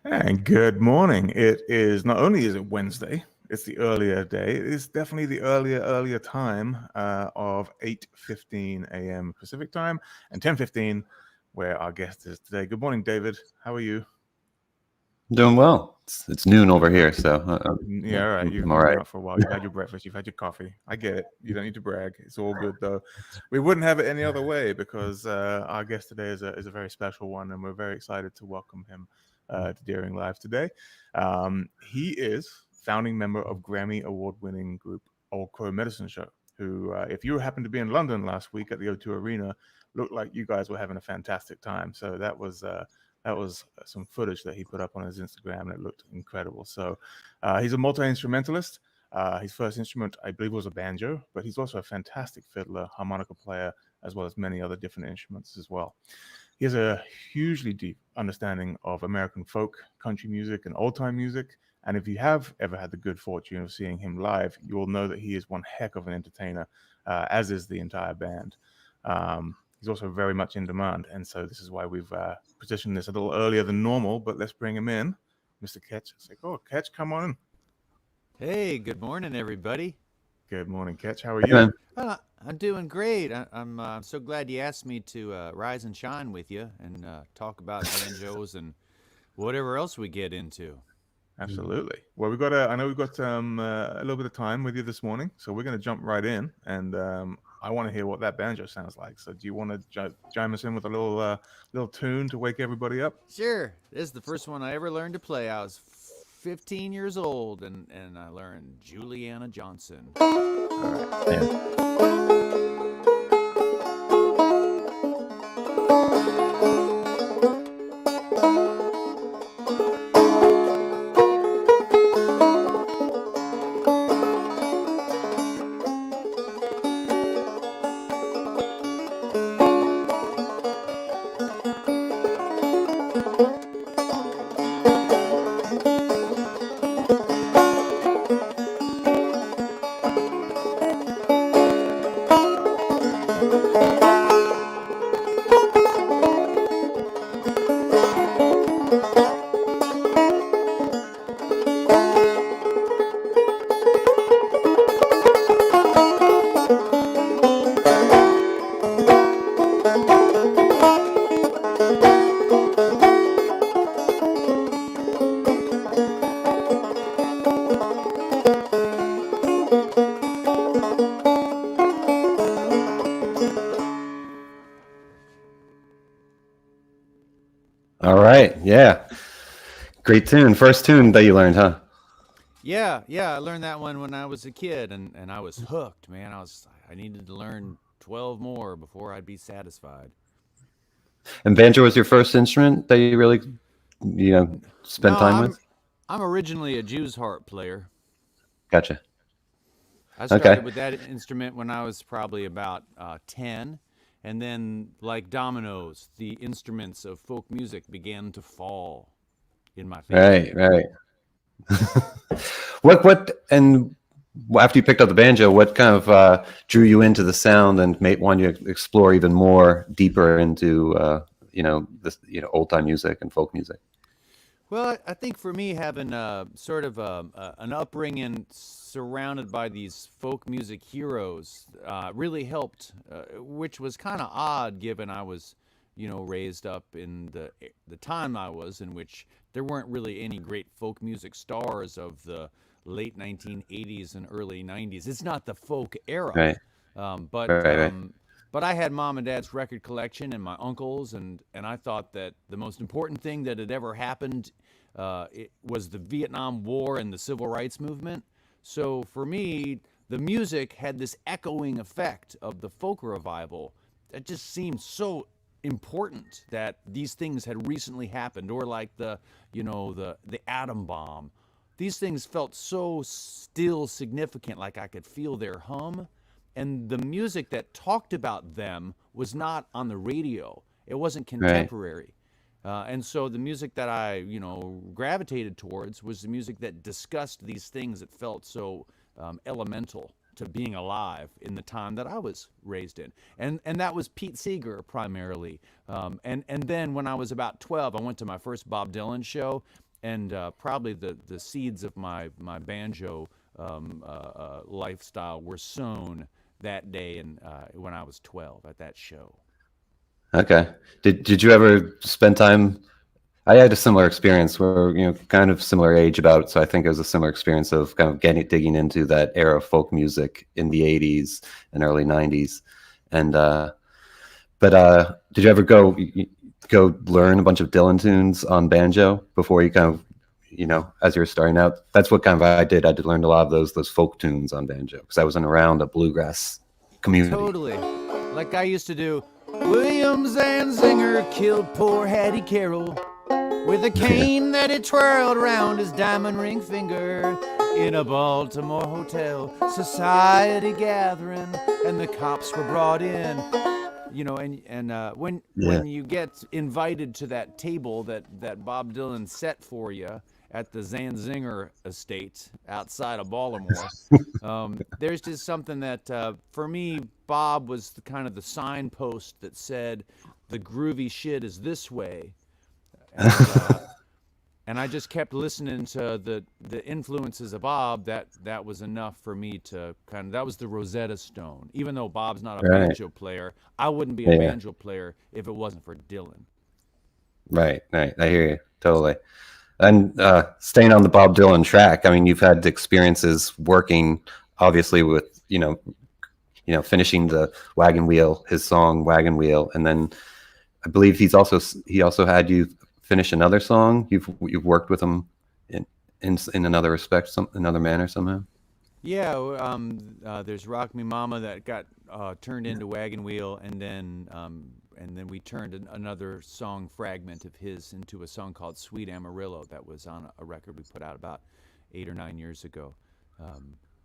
And good morning. It is not only is it Wednesday, it's the earlier day. It is definitely the earlier time of 8:15 a.m. Pacific time and 10:15 where our guest is today. Good morning, David. How are you? Doing well. It's noon over here, so Yeah, all right. I'm You've all been right. out for a while. You've had your breakfast. You've had your coffee. I get it. You don't need to brag. It's all good, though. We wouldn't have it any other way because our guest today is a very special one, and we're very excited to welcome him to Daring Live today. He is founding member of Grammy award-winning group Old Crow Medicine Show, who, if you happened to be in London last week at the O2 Arena, looked like you guys were having a fantastic time. So that was some footage that he put up on his Instagram, and it looked incredible. So he's a multi-instrumentalist. His first instrument, I believe, was a banjo, but he's also a fantastic fiddler, harmonica player, as well as many other different instruments as well. He has a hugely deep understanding of American folk, country music, and old time music. And if you have ever had the good fortune of seeing him live, you will know that he is one heck of an entertainer, as is the entire band. He's also very much in demand, and so this is why we've positioned this a little earlier than normal. But let's bring him in, Mr. Ketch Secor. Ketch, come on in. Hey, good morning, everybody. Good morning, Ketch. How are Hey, you? man. I'm doing great. I'm so glad you asked me to rise and shine with you and talk about banjos and whatever else we get into. Absolutely. Well, I know we've got a little bit of time with you this morning, so we're going to jump right in, and I want to hear what that banjo sounds like. So, do you want to chime us in with a little tune to wake everybody up? Sure, this is the first one I ever learned to play. I was 15 years old, and I learned Juliana Johnson. All right. Yeah. All right. Yeah. Great tune. First tune that you learned, huh? Yeah, I learned that one when I was a kid, and I was hooked, man. I needed to learn 12 more before I'd be satisfied. And banjo was your first instrument that you really, spent No, time with? I'm originally a Jew's harp player. Gotcha. I started Okay. with that instrument when I was probably about 10. And then, like dominoes, the instruments of folk music began to fall in my family. Right. Right. And after you picked up the banjo, what kind of drew you into the sound and made want you to explore even more deeper into this old time music and folk music? Well, I think for me, having sort of an upbringing surrounded by these folk music heroes really helped, which was kind of odd given I was, raised up in the time I was, in which there weren't really any great folk music stars of the late 1980s and early 90s. It's not the folk era, Right. um, but Right. Right. um, but I had mom and dad's record collection and my uncles, and I thought that the most important thing that had ever happened it was the Vietnam War and the Civil Rights Movement. So for me, the music had this echoing effect of the folk revival that just seemed so important that these things had recently happened, or like the atom bomb. These things felt so still significant, like I could feel their hum. And the music that talked about them was not on the radio. It wasn't Right. contemporary. And so the music that I, gravitated towards was the music that discussed these things that felt so elemental to being alive in the time that I was raised in. And that was Pete Seeger primarily. And then when I was about 12, I went to my first Bob Dylan show, probably the seeds of my banjo lifestyle were sown that day and when I was 12 at that show. Okay. Did you ever spend time? I had a similar experience where, kind of similar age about, so I think it was a similar experience of kind of digging into that era of folk music in the 80s and early 90s. And, did you ever go learn a bunch of Dylan tunes on banjo before you kind of, as you were starting out? That's what kind of I did. I did learn a lot of those folk tunes on banjo because I wasn't around a bluegrass community. Totally. Like I used to do. William Zanzinger killed poor Hattie Carroll with a cane that he twirled around his diamond ring finger in a Baltimore hotel society gathering, and the cops were brought in. When you get invited to that table that Bob Dylan set for you at the Zanzinger estate outside of Baltimore, there's just something that for me, Bob was kind of the signpost that said the groovy shit is this way. And I just kept listening to the influences of Bob. That was enough for me to that was the Rosetta Stone. Even though Bob's not a banjo player, I wouldn't be a banjo player if it wasn't for Dylan. Right. I hear you totally. And staying on the Bob Dylan track, I mean, you've had experiences working, obviously, with finishing the Wagon Wheel, his song Wagon Wheel, and then I believe he also had you finish another song. You've worked with him in another respect, another manner somehow. Yeah, there's Rock Me Mama that got turned into Wagon Wheel, and then we turned another song fragment of his into a song called Sweet Amarillo that was on a record we put out about 8 or 9 years ago.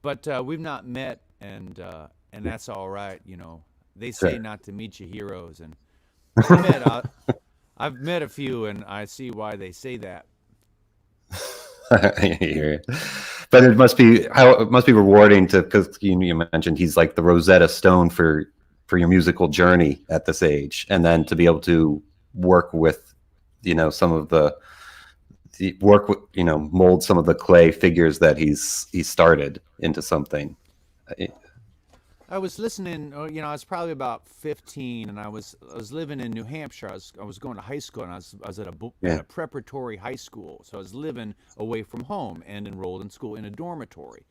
But we've not met, and that's all right. They say not to meet your heroes, and I've met a few, and I see why they say that. I hear it. But it must be rewarding because you mentioned he's like the Rosetta Stone for your musical journey at this age, and then to be able to work with some of the mold some of the clay figures that he started into something. I was listening, I was probably about 15, and I was living in New Hampshire. I was going to high school, and I was at a preparatory high school. So I was living away from home and enrolled in school in a dormitory.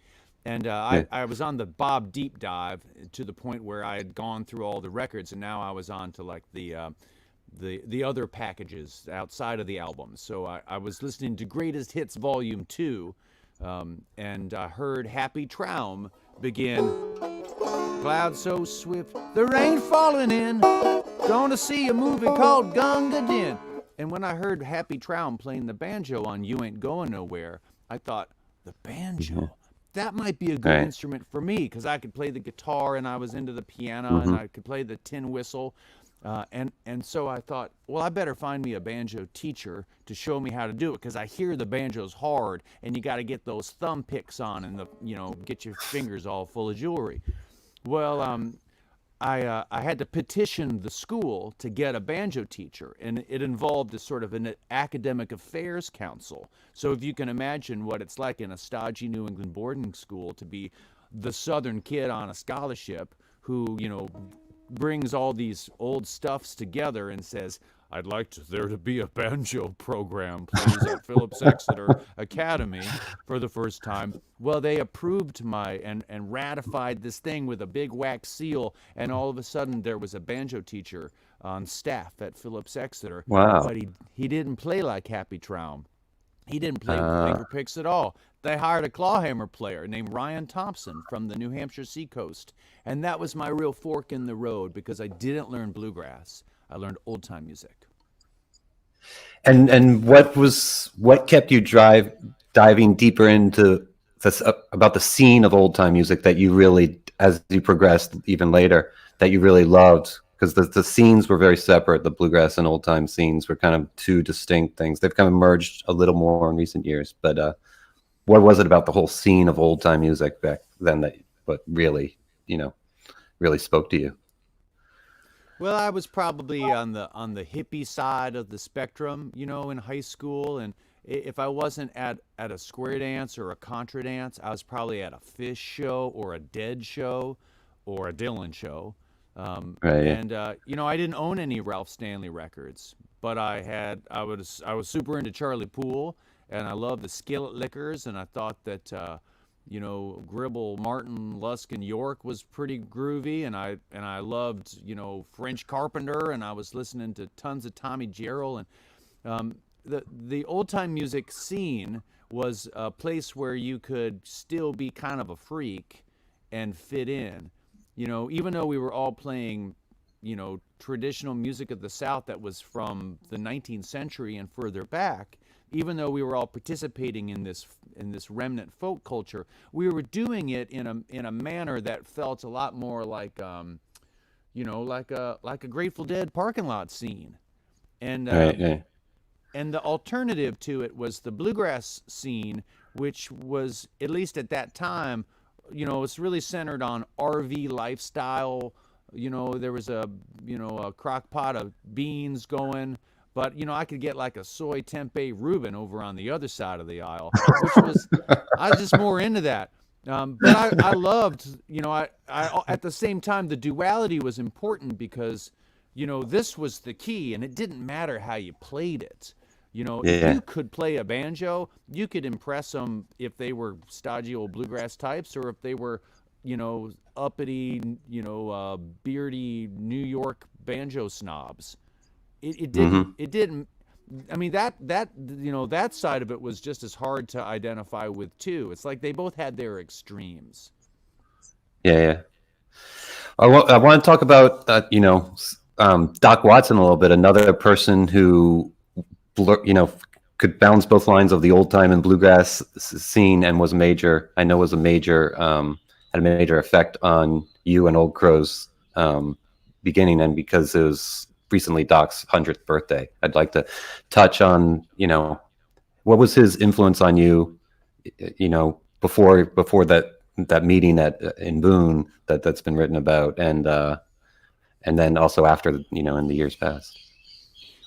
And I was on the Bob deep dive to the point where I had gone through all the records, and now I was on to like the other packages outside of the album. So I was listening to Greatest Hits Volume 2, and I heard Happy Traum begin. Clouds so swift, the rain falling in. Gonna see a movie called Gunga Din. And when I heard Happy Traum playing the banjo on You Ain't Going Nowhere, I thought, the banjo, that might be a good instrument for me, because I could play the guitar, and I was into the piano, and I could play the tin whistle. And so I thought, well, I better find me a banjo teacher to show me how to do it, because I hear the banjo's hard, and you got to get those thumb picks on, and get your fingers all full of jewelry. Well, I had to petition the school to get a banjo teacher, and it involved a sort of an academic affairs council. So if you can imagine what it's like in a stodgy New England boarding school to be the Southern kid on a scholarship who, brings all these old stuffs together and says, I'd like there to be a banjo program, please, at Phillips Exeter Academy for the first time. Well, they approved and ratified this thing with a big wax seal, and all of a sudden there was a banjo teacher on staff at Phillips Exeter. Wow. But he didn't play like Happy Traum. He didn't play with finger picks at all. They hired a clawhammer player named Ryan Thompson from the New Hampshire seacoast, and that was my real fork in the road, because I didn't learn bluegrass. I learned old-time music. And what kept you diving deeper into this about the scene of old-time music that you really, as you progressed even later, that you really loved? Because the scenes were very separate. The bluegrass and old-time scenes were kind of two distinct things. They've kind of merged a little more in recent years. But what was it about the whole scene of old-time music back then that really spoke to you? Well, I was probably on the hippie side of the spectrum, in high school, and if I wasn't at a square dance or a contra dance, I was probably at a Fish show or a Dead show or a Dylan show. Right. Yeah. And I didn't own any Ralph Stanley records, but I was super into Charlie Poole, and I loved the Skillet Lickers, and I thought that Gribble, Martin, Lusk, and York was pretty groovy, and I loved French Carpenter, and I was listening to tons of Tommy Jarrell, and the old time music scene was a place where you could still be kind of a freak and fit in. Even though we were all playing, traditional music of the South that was from the 19th century and further back, even though we were all participating in this remnant folk culture, we were doing it in a manner that felt a lot more like like a Grateful Dead parking lot scene. And Right. Yeah. and the alternative to it was the bluegrass scene, which was, at least at that time, it's really centered on RV lifestyle. There was a crock pot of beans going, but I could get like a soy tempeh Reuben over on the other side of the aisle, which was, I was just more into that. But I loved, I at the same time, the duality was important because this was the key, and it didn't matter how you played it. If Yeah. you could play a banjo, you could impress them if they were stodgy old bluegrass types, or if they were, uppity, beardy New York banjo snobs. It didn't. Hmm. It didn't. I mean, that side of it was just as hard to identify with too. It's like they both had their extremes. Yeah. Yeah. I want to talk about Doc Watson a little bit. Another person who could balance both lines of the old time and bluegrass scene, and was a major. I know was a major had a major effect on you and Old Crow's beginning, and because it was recently Doc's 100th birthday, I'd like to touch on what was his influence on you, before that meeting in Boone that's been written about, and then also after in the years past.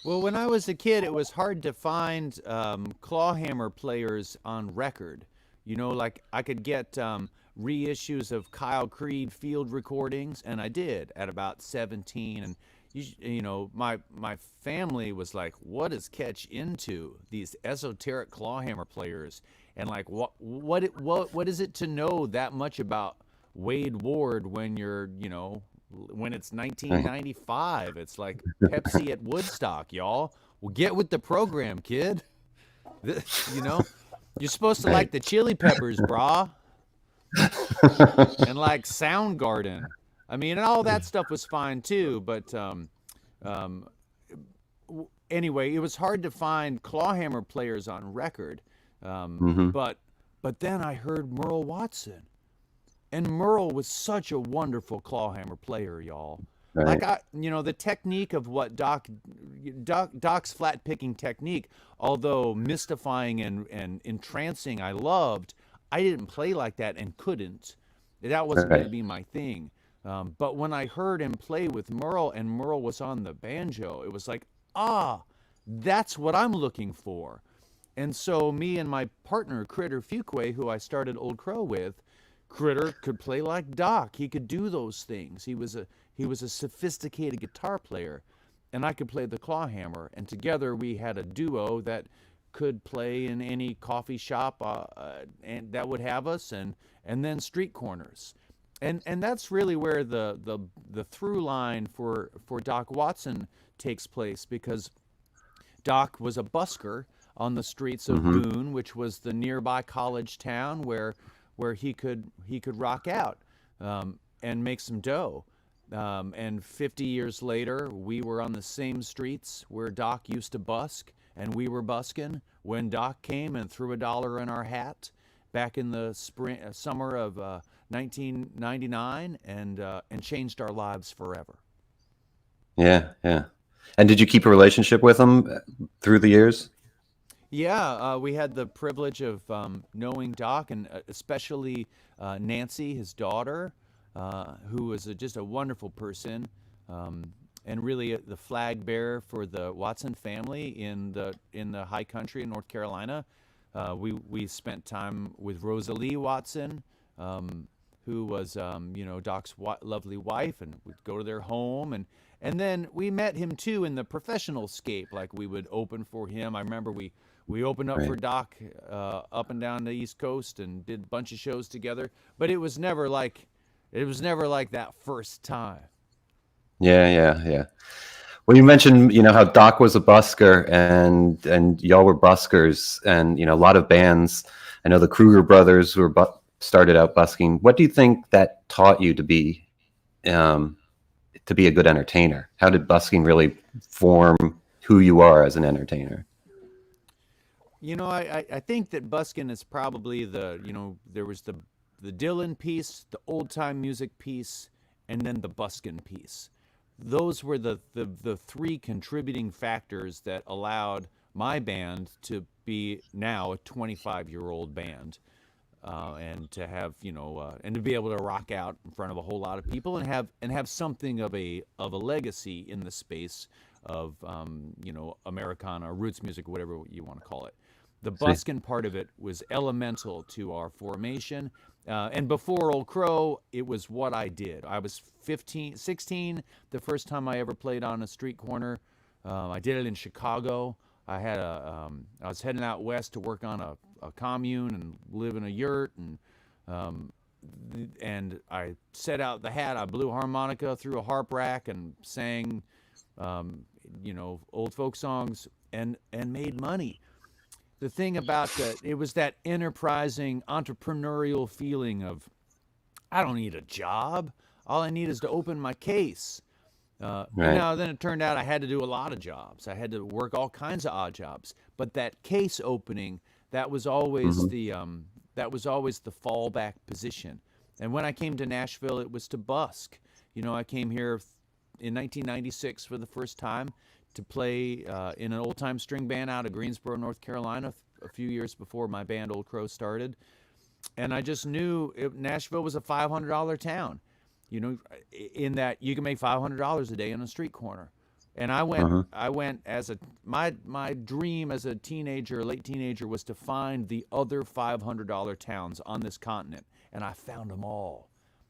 Well, when I was a kid, it was hard to find clawhammer players on record. Like I could get reissues of Kyle Creed field recordings, and I did at about 17. And my family was like, "What is Ketch into? These esoteric clawhammer players?" And like, what is it to know that much about Wade Ward when you're when it's 1995? It's like Pepsi at Woodstock, y'all. Well, get with the program, kid. You're supposed to like the Chili Peppers, brah, and like Soundgarden. I mean, and all that stuff was fine too, but anyway, it was hard to find clawhammer players on record. Hmm. But then I heard Merle Watson. And Merle was such a wonderful clawhammer player, y'all. Right. Like the technique of what Doc's flat picking technique, although mystifying and entrancing, I loved. I didn't play like that and couldn't. That wasn't going to be my thing. But when I heard him play with Merle, and Merle was on the banjo, it was like, that's what I'm looking for. And so me and my partner, Critter Fuquay, who I started Old Crow with, Critter could play like Doc. He could do those things. He was a sophisticated guitar player, and I could play the clawhammer. And together we had a duo that could play in any coffee shop and that would have us, and then street corners. And that's really where the through line for Doc Watson takes place, because Doc was a busker on the streets of Boone, which was the nearby college town where he could rock out and make some dough. And 50 years later, we were on the same streets where Doc used to busk, and we were busking when Doc came and threw $1 in our hat back in the summer of 1999, and changed our lives forever. Yeah. Yeah. And did you keep a relationship with him through the years? Yeah, we had the privilege of knowing Doc, and especially Nancy, his daughter, who was just a wonderful person. and really the flag bearer for the Watson family in the high country in North Carolina. We spent time with Rosalie Watson, who was Doc's lovely wife, and we'd go to their home, and then we met him too in the professional scape. Like we would open for him. I remember we opened up for Doc up and down the East Coast and did a bunch of shows together. But it was never like that first time. Yeah. Well, you mentioned, how Doc was a busker and y'all were buskers, and a lot of bands. I know the Kruger brothers started out busking. What do you think that taught you to be a good entertainer? How did busking really form who you are as an entertainer? I think that busking is probably there was the Dylan piece, the old time music piece, and then the busking piece. Those were the three contributing factors that allowed my band to be now a 25-year-old band, and to have and to be able to rock out in front of a whole lot of people and have something of a legacy in the space of Americana, roots music, whatever you want to call it. The buskin' part of it was elemental to our formation. And before Old Crow, it was what I did. I was 16 the first time I ever played on a street corner. I did it in Chicago. I was heading out west to work on a commune and live in a yurt, and I set out the hat. I blew harmonica through a harp rack and sang, old folk songs and made money. The thing about it was that enterprising, entrepreneurial feeling of, I don't need a job. All I need is to open my case. Then it turned out I had to do a lot of jobs. I had to work all kinds of odd jobs. But that case opening, that was always the fallback position. And when I came to Nashville, it was to busk. I came here in 1996 for the first time to play in an old-time string band out of Greensboro, North Carolina, a few years before my band Old Crow started. And I just knew Nashville was a $500 town, in that you can make $500 a day on a street corner. And I went as my dream as a teenager, late teenager, was to find the other $500 towns on this continent. And I found them all.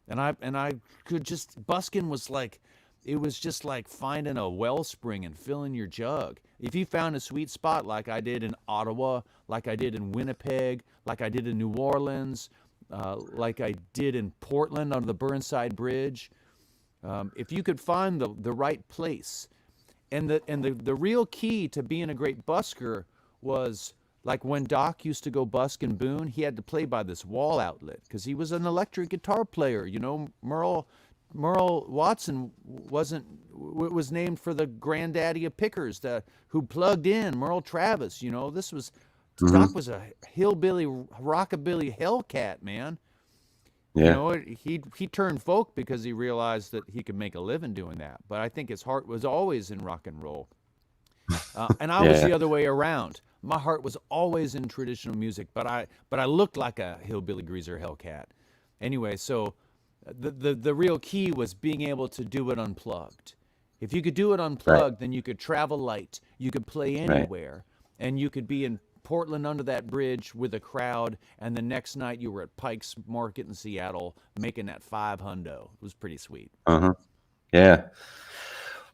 And I could just, busking was like, it was just like finding a wellspring and filling your jug. If you found a sweet spot like I did in Ottawa, like I did in Winnipeg, like I did in New Orleans, like I did in Portland on the Burnside Bridge, if you could find the right place, and the real key to being a great busker was, like when Doc used to go busk in Boone, he had to play by this wall outlet because he was an electric guitar player. Merle Watson was named for the granddaddy of pickers who plugged in, Merle Travis. Doc was a hillbilly, rockabilly hellcat, man. Yeah. He turned folk because he realized that he could make a living doing that. But I think his heart was always in rock and roll. And I was the other way around. My heart was always in traditional music, but I looked like a hillbilly greaser hellcat. Anyway, so the real key was being able to do it unplugged. If you could do it unplugged, then you could travel light, you could play anywhere, and you could be in Portland under that bridge with a crowd, and the next night you were at Pike's Market in Seattle making that $500. It was pretty sweet. Yeah.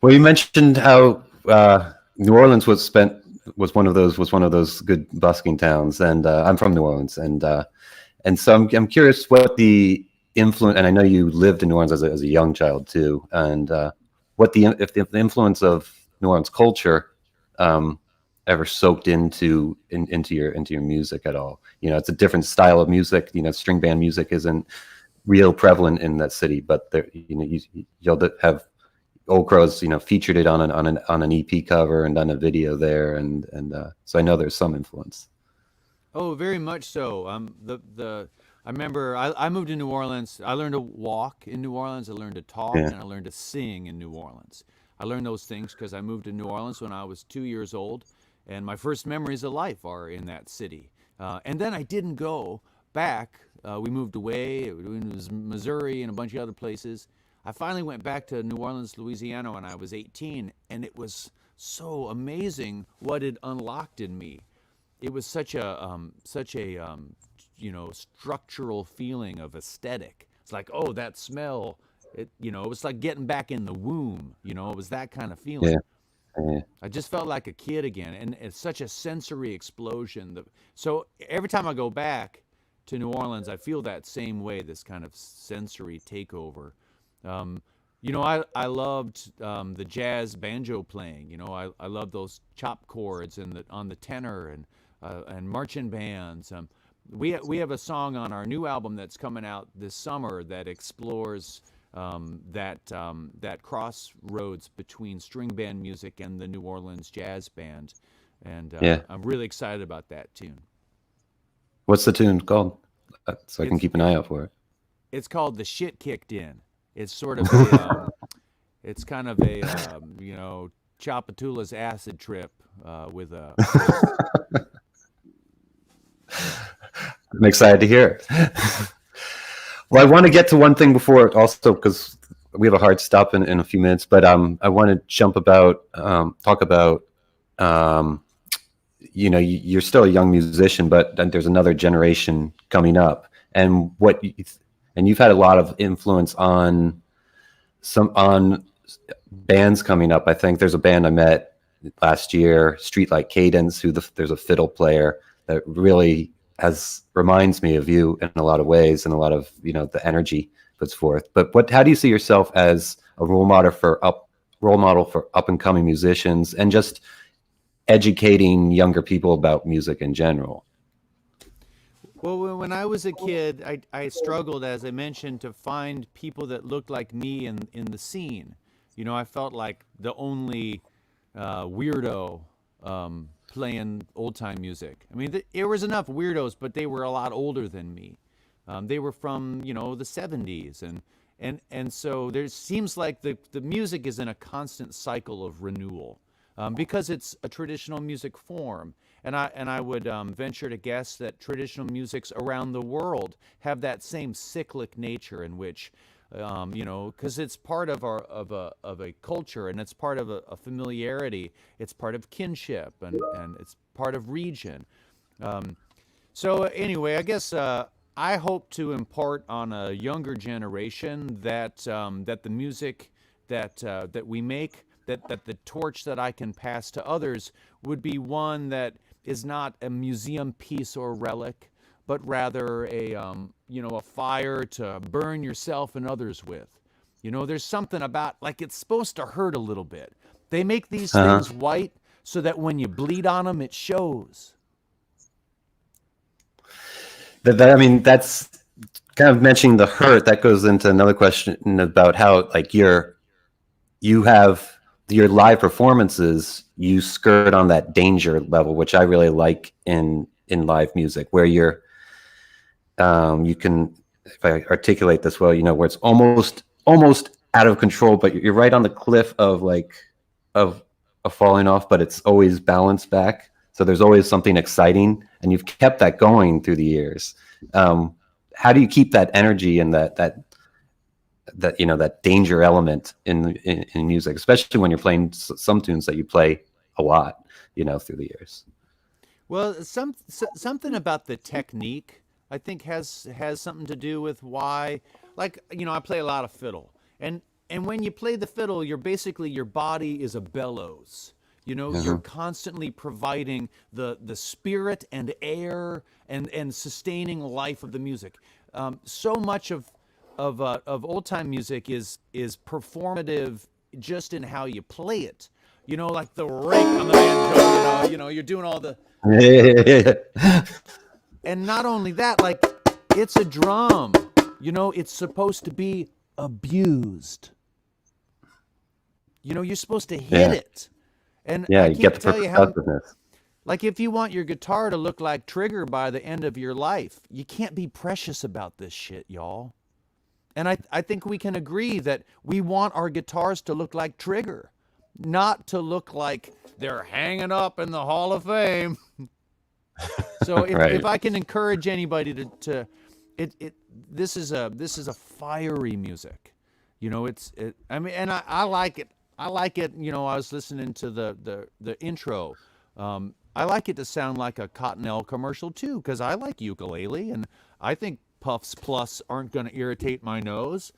Well, you mentioned how New Orleans was one of those good busking towns, and I'm from New Orleans, and so I'm curious what the influence, and I know you lived in New Orleans as a young child too, and if the influence of New Orleans culture ever soaked into your music at all. It's a different style of music. String band music isn't real prevalent in that city, but there, you'll have Old Crow's, featured it on an EP cover and done a video there, and so I know there's some influence. Oh, very much so. I remember I moved to New Orleans. I learned to walk in New Orleans. I learned to talk, and I learned to sing in New Orleans. I learned those things because I moved to New Orleans when I was 2 years old, and my first memories of life are in that city. And then I didn't go back. We moved away. It was Missouri and a bunch of other places. I finally went back to New Orleans, Louisiana when I was 18, and it was so amazing what it unlocked in me. It was such a structural feeling of aesthetic. It's like, oh, that smell. It was like getting back in the womb. It was that kind of feeling. Yeah. I just felt like a kid again, and it's such a sensory explosion. So every time I go back to New Orleans, I feel that same way. This kind of sensory takeover. I loved the jazz banjo playing. I love those chop chords and on the tenor and marching bands. We have a song on our new album that's coming out this summer that explores that crossroads between string band music and the New Orleans jazz band, and I'm really excited about that tune. What's the tune called? So I can keep an eye out for it. It's called "The Shit Kicked In." It's sort of it's kind of a Chapatula's acid trip with a. I'm excited to hear it. Well, I want to get to one thing before, also because we have a hard stop in a few minutes. But I want to talk about. You're still a young musician, but then there's another generation coming up, and you've had a lot of influence on bands coming up. I think there's a band I met last year, Streetlight Cadence, there's a fiddle player that really reminds me of you in a lot of ways, and a lot of the energy puts forth. But how do you see yourself as a role model for up and coming musicians, and just educating younger people about music in general? Well, when I was a kid, I struggled, as I mentioned, to find people that looked like me in the scene. I felt like the only weirdo playing old time music. I mean, there was enough weirdos, but they were a lot older than me. They were from the 70s, and so there seems like the music is in a constant cycle of renewal, because it's a traditional music form. And I would venture to guess that traditional musics around the world have that same cyclic nature, in which, because it's part of a culture, and it's part of a familiarity. It's part of kinship, and it's part of region. So anyway, I guess I hope to impart on a younger generation that the music that we make, that the torch that I can pass to others would be one that is not a museum piece or relic, but rather a fire to burn yourself and others with. There's something about, like, it's supposed to hurt a little bit. They make these things white so that when you bleed on them, it shows. That's kind of mentioning the hurt. That goes into another question about how, like, you have your live performances, you skirt on that danger level, which I really like in live music, where you can, if I articulate this well, where it's almost out of control, but you're right on the cliff of falling off, but it's always balanced back. So there's always something exciting, and you've kept that going through the years. How do you keep that energy and that danger element in music, especially when you're playing some tunes that you play a lot, through the years? Well, something about the technique, I think, has something to do with why, like, I play a lot of fiddle, and when you play the fiddle, your body is a bellows. You're constantly providing the spirit and air and sustaining life of the music. So much of old time music is performative, just in how you play it. Like the rake on the banjo. You're doing all the. And not only that, like, it's a drum. It's supposed to be abused. You're supposed to hit it. And I you can't get the tell you how. percussiveness. Like, if you want your guitar to look like Trigger by the end of your life, you can't be precious about this shit, y'all. And I think we can agree that we want our guitars to look like Trigger, not to look like they're hanging up in the Hall of Fame. So if I can encourage anybody this is a fiery music. I mean, and I like it. I like it. I was listening to the intro. I like it to sound like a Cottonelle commercial too, because I like ukulele, and I think Puffs Plus aren't going to irritate my nose.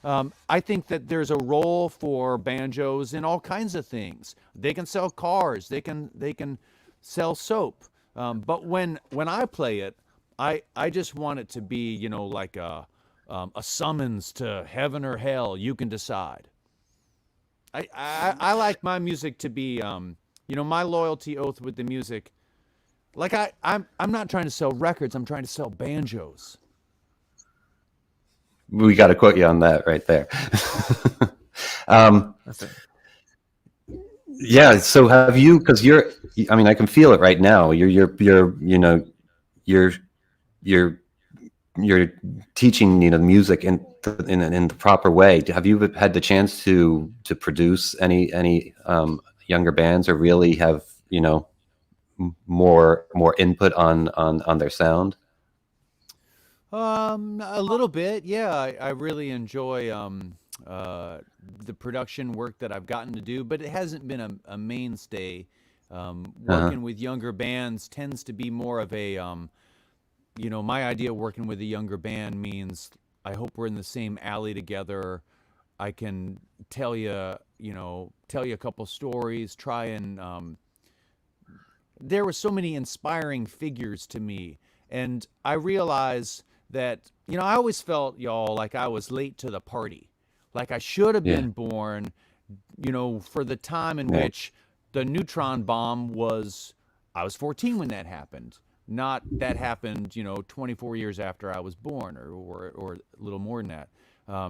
I think that there's a role for banjos in all kinds of things. They can sell cars. They can sell soap. But when I play it, I just want it to be like a summons to heaven or hell. You can decide. I like my music to be my loyalty oath with the music. Like I'm not trying to sell records. I'm trying to sell banjos. We got to quote you on that right there. That's it. Yeah. So have you? Because I mean, I can feel it right now. You're teaching music in the proper way. Have you had the chance to produce any younger bands, or really have more input on their sound? A little bit, yeah. I really enjoy the production work that I've gotten to do, but it hasn't been a mainstay. Working with younger bands tends to be more of a my idea of working with a younger band means I hope we're in the same alley together. I can tell you a couple stories, try and there were so many inspiring figures to me, and I realize that I always felt, y'all, like I was late to the party, like I should have been born for the time in which the neutron bomb was. I was 14 when that happened. Not that happened 24 years after I was born, or a little more than that. I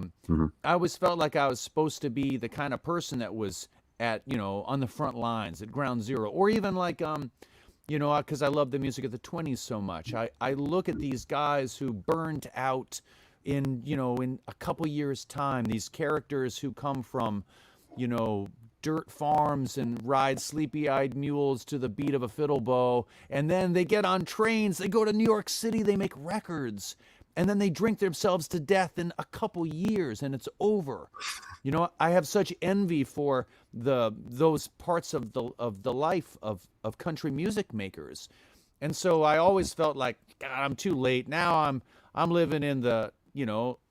always felt like I was supposed to be the kind of person that was at on the front lines at ground zero, or even like because I love the music of the 20s so much. I look at these guys who burned out in a couple years' time, these characters who come from dirt farms and ride sleepy-eyed mules to the beat of a fiddle bow, and then they get on trains, they go to New York City, they make records, and then they drink themselves to death in a couple years, and it's over. I have such envy for those parts of the life of country music makers, and so I always felt like, God, I'm too late. Now I'm living in the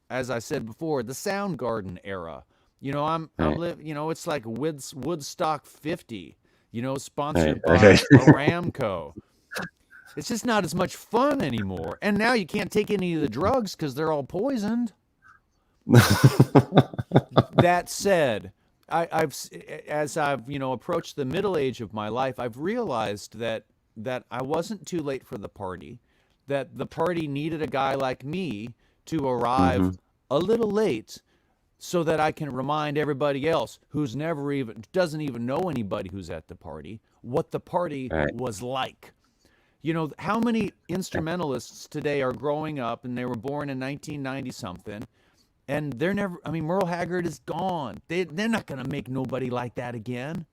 as I said before, the Soundgarden era. I'm it's like Woodstock 50. Sponsored by Aramco. It's just not as much fun anymore. And now you can't take any of the drugs because they're all poisoned. That said, as I've approached the middle age of my life, I've realized that I wasn't too late for the party, that the party needed a guy like me to arrive a little late, so that I can remind everybody else who's doesn't even know anybody who's at the party, what the party was like. How many instrumentalists today are growing up and they were born in 1990 something, and they're never. I mean, Merle Haggard is gone. They're not going to make nobody like that again.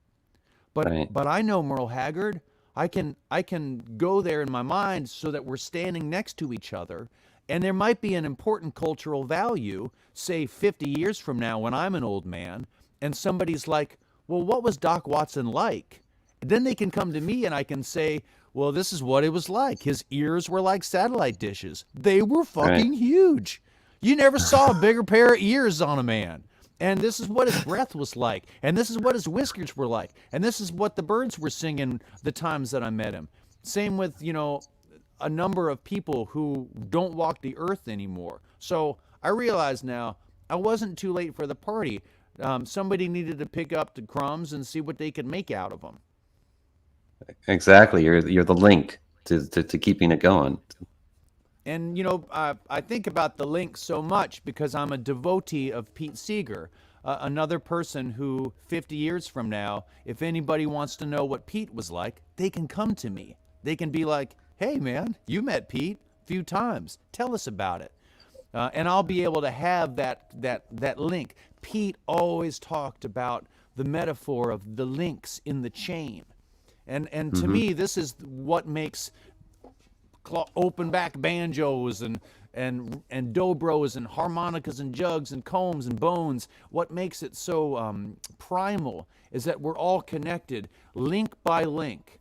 But I know Merle Haggard. I can go there in my mind so that we're standing next to each other. And there might be an important cultural value, say 50 years from now when I'm an old man, and somebody's like, well, what was Doc Watson like? Then they can come to me and I can say, well, this is what it was like. His ears were like satellite dishes. They were fucking huge. You never saw a bigger pair of ears on a man. And this is what his breath was like. And this is what his whiskers were like. And this is what the birds were singing the times that I met him. Same with, a number of people who don't walk the earth anymore. So I realize now I wasn't too late for the party. Somebody needed to pick up the crumbs and see what they could make out of them. Exactly. You're the link to keeping it going. And, I think about the link so much because I'm a devotee of Pete Seeger, another person who 50 years from now, if anybody wants to know what Pete was like, they can come to me. They can be like, hey, man, you met Pete a few times. Tell us about it. And I'll be able to have that link. Pete always talked about the metaphor of the links in the chain. And to me, this is what makes open back banjos and and dobros and harmonicas and jugs and combs and bones. What makes it so primal is that we're all connected link by link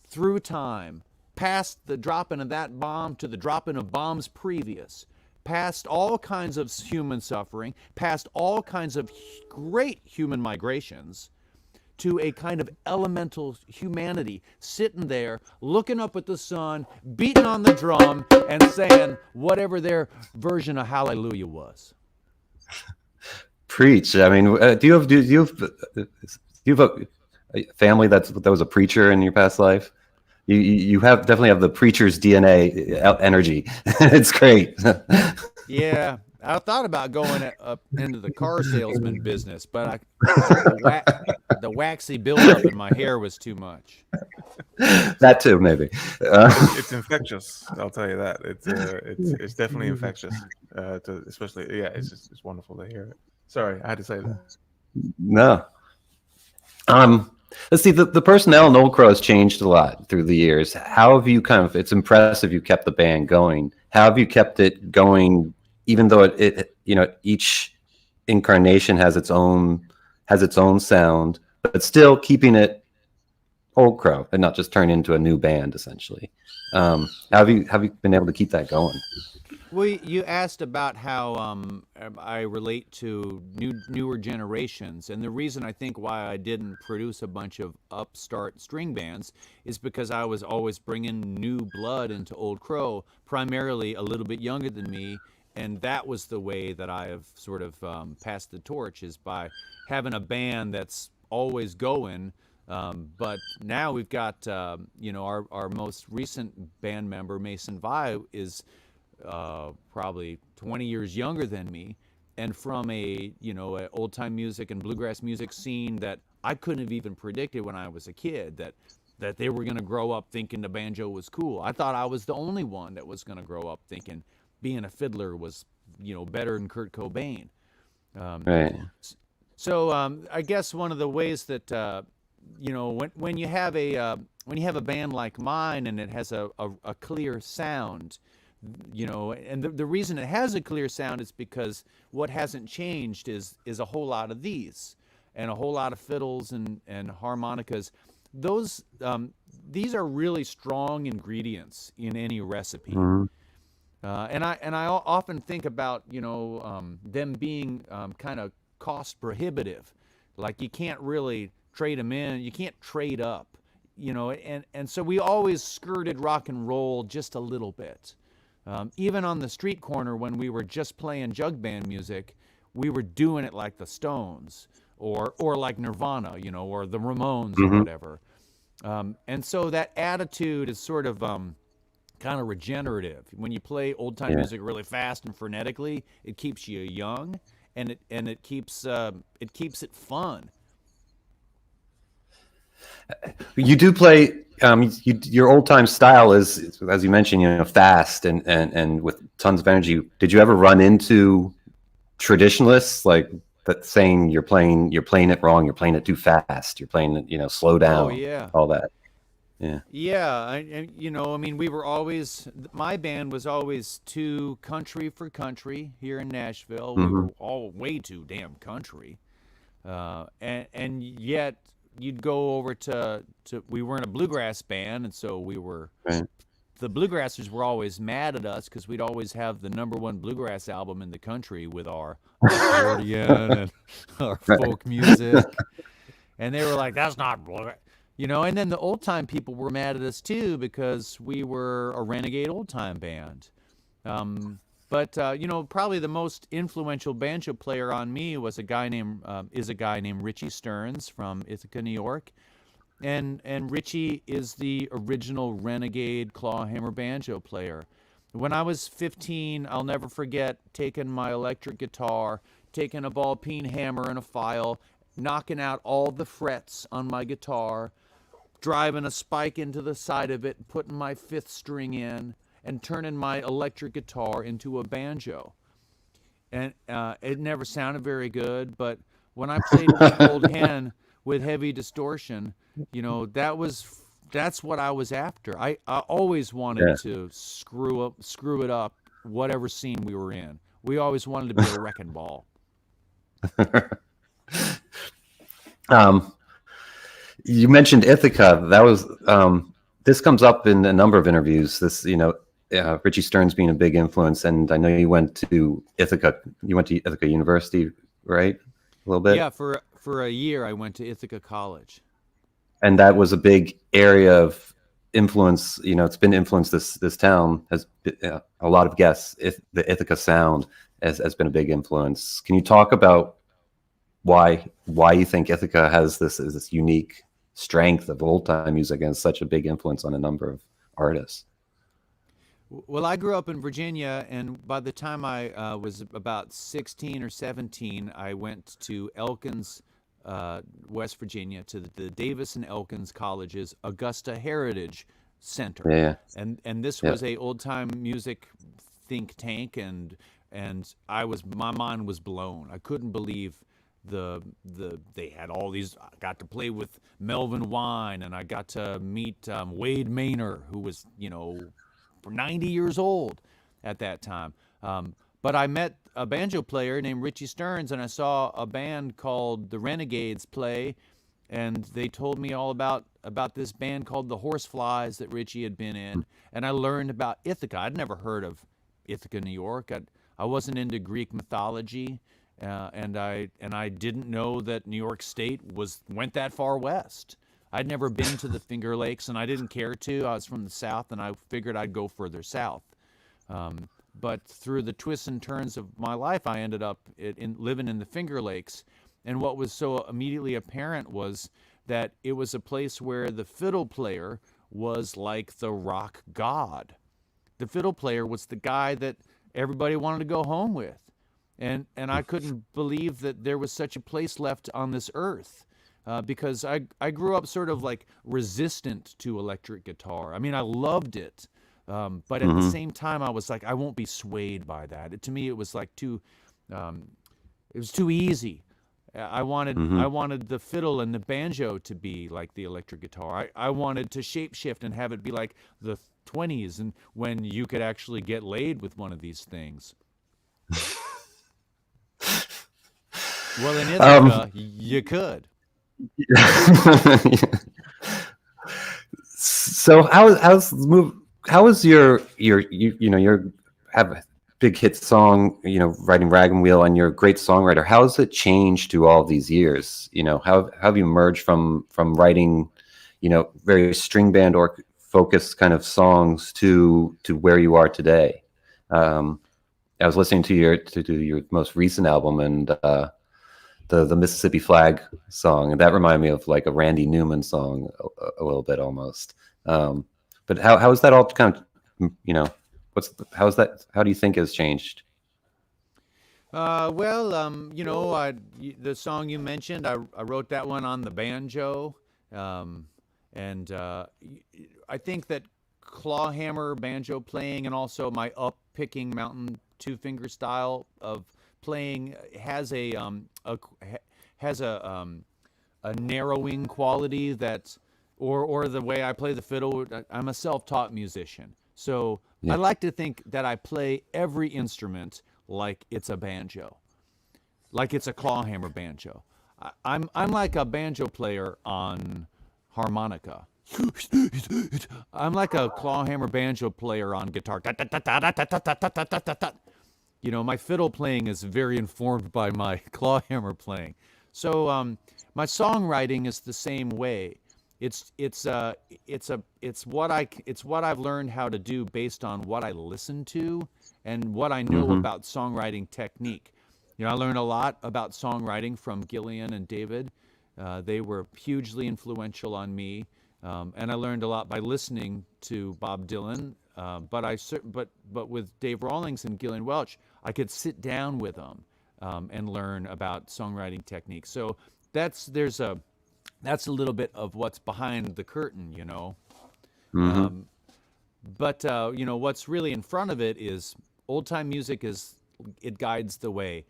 through time, past the dropping of that bomb to the dropping of bombs previous, past all kinds of human suffering, past all kinds of great human migrations, to a kind of elemental humanity sitting there looking up at the sun, beating on the drum, and saying whatever their version of hallelujah was. Preach. I mean, do you have a family that was a preacher in your past life? You have definitely have the preacher's DNA energy. It's great. Yeah, I thought about going up into the car salesman business, but the waxy buildup in my hair was too much. That too, maybe. It's infectious. I'll tell you that. It's definitely infectious. Especially, it's wonderful to hear it. Sorry, I had to say that. No. Let's see. The personnel in Old Crow has changed a lot through the years. How have you it's impressive you kept the band going. How have you kept it going, even though it each incarnation has its own sound, but still keeping it Old Crow and not just turn into a new band essentially. How have you been able to keep that going? Well, you asked about how I relate to newer generations, and the reason I think why I didn't produce a bunch of upstart string bands is because I was always bringing new blood into Old Crow, primarily a little bit younger than me, and that was the way that I have sort of passed the torch, is by having a band that's always going. But now we've got our most recent band member, Mason Vi, is probably 20 years younger than me, and from a old time music and bluegrass music scene that I couldn't have even predicted when I was a kid that they were going to grow up thinking the banjo was cool. I thought I was the only one that was going to grow up thinking being a fiddler was better than Kurt Cobain. Right. So I guess one of the ways that when you have a band like mine and it has a clear sound, and the reason it has a clear sound is because what hasn't changed is a whole lot of these and a whole lot of fiddles and harmonicas. These are really strong ingredients in any recipe. Mm-hmm. And I often think about them being kind of cost prohibitive. Like you can't really trade them in, you can't trade up, and so we always skirted rock and roll just a little bit. Even on the street corner when we were just playing jug band music, we were doing it like the Stones or like Nirvana, or the Ramones or whatever. And so that attitude is sort of kind of regenerative. When you play old time music really fast and frenetically, it keeps you young, and it keeps it fun. You do play. Your old time style is, as you mentioned, fast and with tons of energy. Did you ever run into traditionalists like that saying you're playing it wrong, you're playing it too fast, you're playing it, slow down? Oh yeah, all that. Yeah. Yeah, we were always, my band was always too country for country here in Nashville. We were all way too damn country, and yet you'd go over to we weren't a bluegrass band, and so we were. Right. The bluegrassers were always mad at us because we'd always have the #1 bluegrass album in the country with our accordion and our folk music, and they were like, "That's not bluegrass." And then the old time people were mad at us too because we were a renegade old time band. But probably the most influential banjo player on me was a guy named Richie Stearns from Ithaca, New York, and Richie is the original renegade clawhammer banjo player. When I was 15, I'll never forget taking my electric guitar, taking a ball peen hammer and a file, knocking out all the frets on my guitar, driving a spike into the side of it, putting my 5th string in, and turning my electric guitar into a banjo. And it never sounded very good, but when I played Weak Old Hen with heavy distortion, that's what I was after. I always wanted to screw it up whatever scene we were in. We always wanted to be a wrecking ball. You mentioned Ithaca. That was this comes up in a number of interviews. This, Richie Stearns being a big influence, and I know you went to Ithaca. You went to Ithaca University, right? A little bit. Yeah, for a year I went to Ithaca College. And that was a big area of influence. It's been influenced. This town has been, a lot of guests. The Ithaca sound has been a big influence. Can you talk about why you think Ithaca has this unique strength of old time music and such a big influence on a number of artists? Well, I grew up in Virginia, and by the time I was about 16 or 17, I went to Elkins, West Virginia, to the Davis and Elkins College's Augusta Heritage Center. Yeah. And this was a old time music think tank, and my mind was blown. I couldn't believe they had all these. I got to play with Melvin Wine, and I got to meet Wade Maynor, who was 90 years old at that time. But I met a banjo player named Richie Stearns, and I saw a band called the Renegades play, and they told me all about this band called the Horseflies that Richie had been in, and I learned about Ithaca. I'd never heard of Ithaca, New York. I wasn't into Greek mythology, and I didn't know that New York State went that far west. I'd never been to the Finger Lakes, and I didn't care to. I was from the South, and I figured I'd go further south. But through the twists and turns of my life, I ended up living in the Finger Lakes. And what was so immediately apparent was that it was a place where the fiddle player was like the rock god. The fiddle player was the guy that everybody wanted to go home with. And I couldn't believe that there was such a place left on this earth. Because I grew up sort of like resistant to electric guitar. I mean, I loved it. But at the same time, I was like, I won't be swayed by that. To me, it was like it was too easy. I wanted the fiddle and the banjo to be like the electric guitar. I wanted to shapeshift and have it be like the 20s, and when you could actually get laid with one of these things. Well, in Ithaca, you could. So how is your you have a big hit song, writing Wagon Wheel, and you're a great songwriter. How has it changed through all these years? How have you emerged from writing, very string band or focused kind of songs to where you are today? I was listening to your most recent album, and the Mississippi Flag song, and that reminded me of like a Randy Newman song a little bit almost. But how is that all kind of, how do you think has changed? The song you mentioned, I wrote that one on the banjo. And I think that clawhammer banjo playing, and also my up-picking mountain two-finger style of playing has a narrowing quality that, or the way I play the fiddle. I'm a self-taught musician, so I like to think that I play every instrument like it's a banjo, like it's a clawhammer banjo. I'm like a banjo player on harmonica. I'm like a clawhammer banjo player on guitar. My fiddle playing is very informed by my clawhammer playing. So my songwriting is the same way. It's what I've learned how to do based on what I listen to and what I know about songwriting technique. I learned a lot about songwriting from Gillian and David. They were hugely influential on me, and I learned a lot by listening to Bob Dylan. But with Dave Rawlings and Gillian Welch, I could sit down with them and learn about songwriting techniques. So that's a little bit of what's behind the curtain, But what's really in front of it is old time music. It guides the way.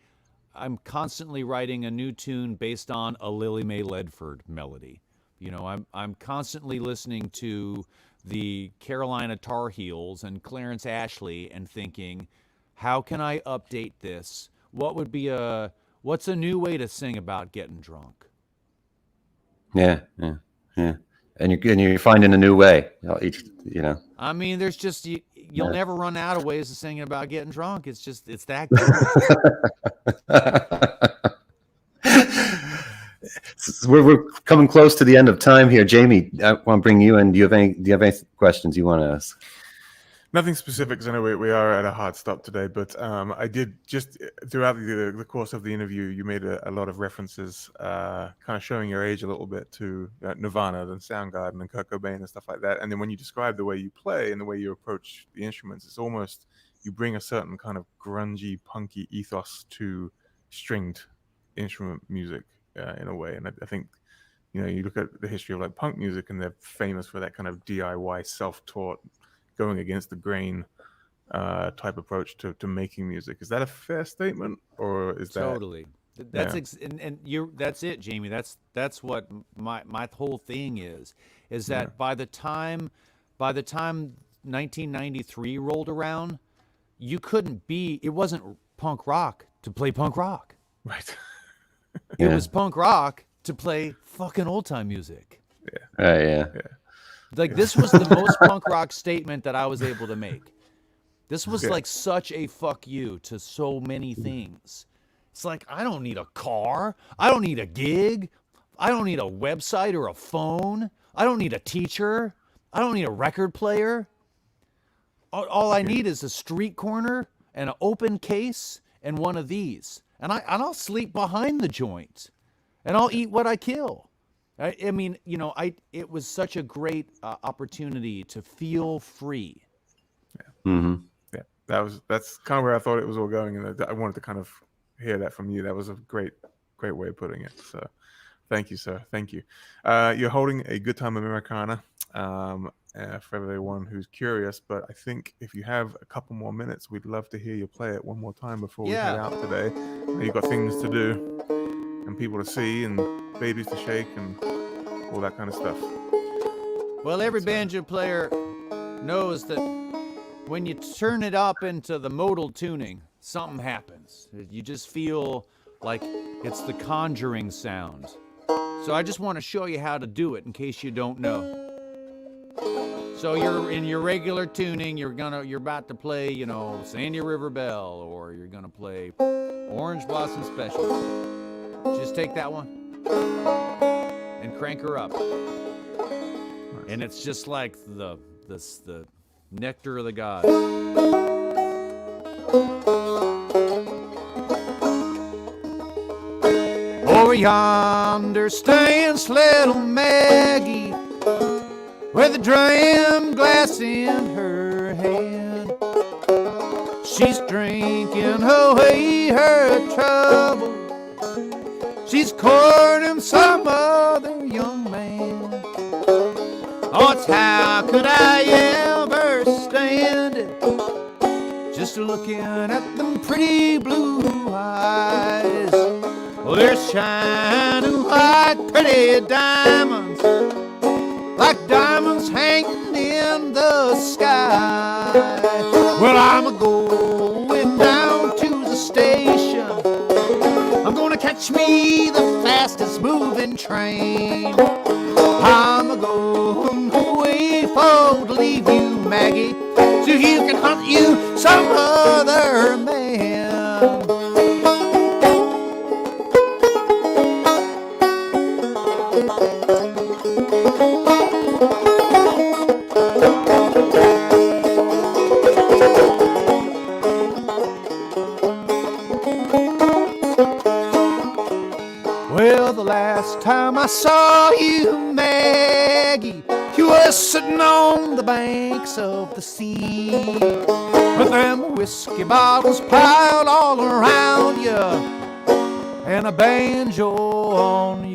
I'm constantly writing a new tune based on a Lily Mae Ledford melody. I'm constantly listening to the Carolina Tar Heels and Clarence Ashley and thinking, how can I update this? What's a new way to sing about getting drunk? Yeah. And you're finding a new way. I mean, there's just you'll never run out of ways of singing about getting drunk. It's that good. We're coming close to the end of time here. Jamie, I want to bring you in. Do you have any questions you want to ask? Nothing specific, because I know we are at a hard stop today, but I did just throughout the course of the interview, you made a lot of references, kind of showing your age a little bit to Nirvana and Soundgarden and Kurt Cobain and stuff like that. And then when you describe the way you play and the way you approach the instruments, it's almost you bring a certain kind of grungy, punky ethos to stringed instrument music in a way. And I think, you look at the history of like punk music, and they're famous for that kind of DIY, self-taught, going against the grain type approach to making music. Is that a fair statement, or is that totally? That's that's it, Jamie. That's what my whole thing is that by the time 1993 rolled around, it wasn't punk rock to play punk rock. Right. It was punk rock to play fucking old time music. Yeah. Like, this was the most punk rock statement that I was able to make. This was like such a fuck you to so many things. It's like, I don't need a car. I don't need a gig. I don't need a website or a phone. I don't need a teacher. I don't need a record player. All I need is a street corner and an open case and one of these. And I'll sleep behind the joint. And I'll eat what I kill. I mean, it was such a great opportunity to feel free. Mm-hmm. Yeah, that's kind of where I thought it was all going, and I wanted to kind of hear that from you. That was a great way of putting it. So, thank you, sir. Thank you. You're holding a Good Time Americana for everyone who's curious, but I think if you have a couple more minutes, we'd love to hear you play it one more time before we head out today. You've got things to do and people to see and babies to shake and all that kind of stuff. Well, every banjo player knows that when you turn it up into the modal tuning, something happens. You just feel like it's the conjuring sound. So I just want to show you how to do it in case you don't know. So you're in your regular tuning, you're about to play, Sandy River Bell, or you're gonna play Orange Blossom Special. Just take that one and crank her up. And it's just like the nectar of the gods. Over yonder stands little Maggie with a dram glass in her hand. She's drinking away her trouble. She's courting some other young man. Oh, it's how could I ever stand it? Just looking at them pretty blue eyes. Well, they're shining like pretty diamonds, like diamonds hanging in the sky. Well, I'm a-going down to the station. I'm gonna catch me the fastest moving train. I'm a-going away for to leave you, Maggie, so you can hunt you some other man. Well, the last time I saw you, Maggie, you were sitting on the banks of the sea, with them whiskey bottles piled all around you, and a banjo on